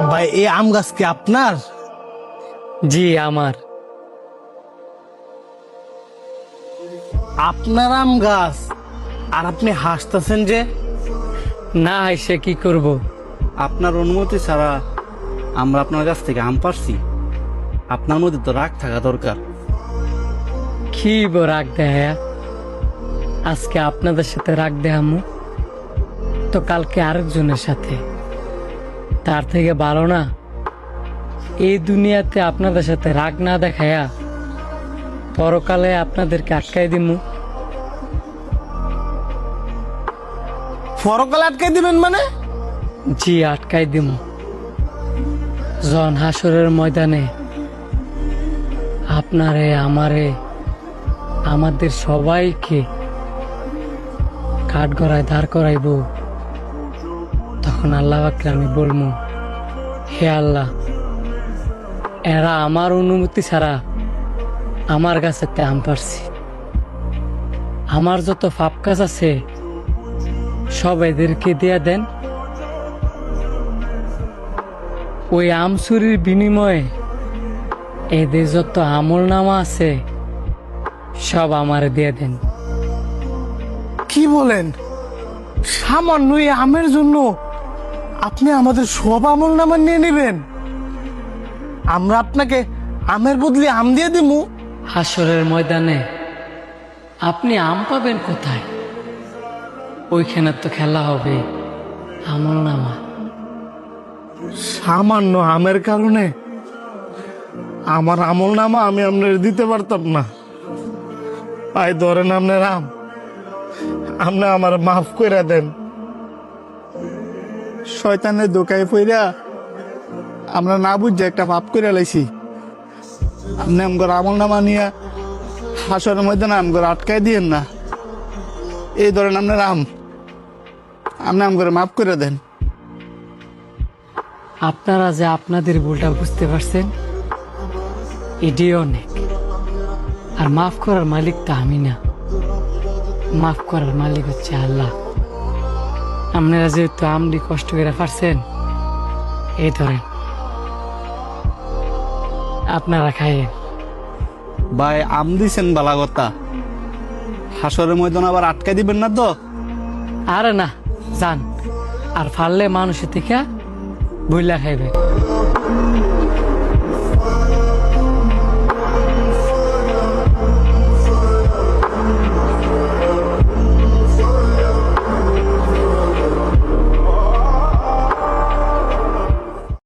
ভাই এই আম গাছ কি আপনার? জি আমার। আপনার আম গাছ আর আপনি হাসতেছেন যে? না এসে কি করব? আপনার অনুমতি ছাড়া আমরা আপনার কাছ থেকে আম পারছি। আপনার মধ্যে তো রাগ থাকা দরকার। কি রাগ দেয়া? আজকে আপনাদের সাথে রাগ দেহামু তো কালকে আরেকজনের সাথে, তার থেকে ভালো না এই দুনিয়াতে আপনাদের সাথে রাগ না দেখায়া পরকালে আপনাদেরকে আটকাই দিমু। পরকাল আটকাই দিবেন মানে? জি আটকাই দিমু। জন হাসরের ময়দানে আপনারে আমারে আমাদের সবাইকে কাঠগড়ায় দাঁড় করাইব। তখন আল্লাহ পাককে আমি বলবো, হে আল্লাহ, এরা আমার অনুমতি ছাড়া আমার কাছে আম পারছি। আমার যত পাপ কাজ আছে সব এদেরকে দিয়ে দেন। ওই আম চুরির বিনিময়ে এদের যত আমল নামা আছে সব আমারে দিয়ে দেন। কি বলেন? সামান্য এই আমের জন্য আপনি আমাদের সব আমল নামা নিয়ে নেবেন? আমরা আপনাকে আমের বদলে আম দিয়ে দিমু? হাসরের ময়দানে আপনি আম পাবেন কোথায়? ওইখানে তো খেলা হবে আমল নামা। সামান্য আমের কারণে আমার আমল নামা আমি আপনার দিতে পারতাম না। তাই ধরেন আপনার আম, আপনি আমার মাফ করে দেন। শয়তানের দোকায় পইরা আমরা না বুঝে একটা পাপ করে লাইছি। আপনি আমগর আমল নামা নিয়ে হাসরের মধ্যে না আমগর আটকাই দিয়েন না। এই ধরেন আপনার আম, আপনি আমগরে মাফ করে দেন। আপনারা যে আপনাদের ভুলটা বুঝতে পারছেন এটাই অনেক। আর মাফ করার মালিক তো আমি না, মাফ করার মালিক হচ্ছে আল্লাহ। আপনারা যেহেতু আমলি কষ্ট করে পারছেন, এই ধরেন আপনারা খাইয়েন। ভাই আম দিছেন বালা কথা, হাসরের ময়দান আবার আটকাই দিবেন না তো? আরে না যান, আর ফাললে মানুষের থেকে বইলা খাইবে।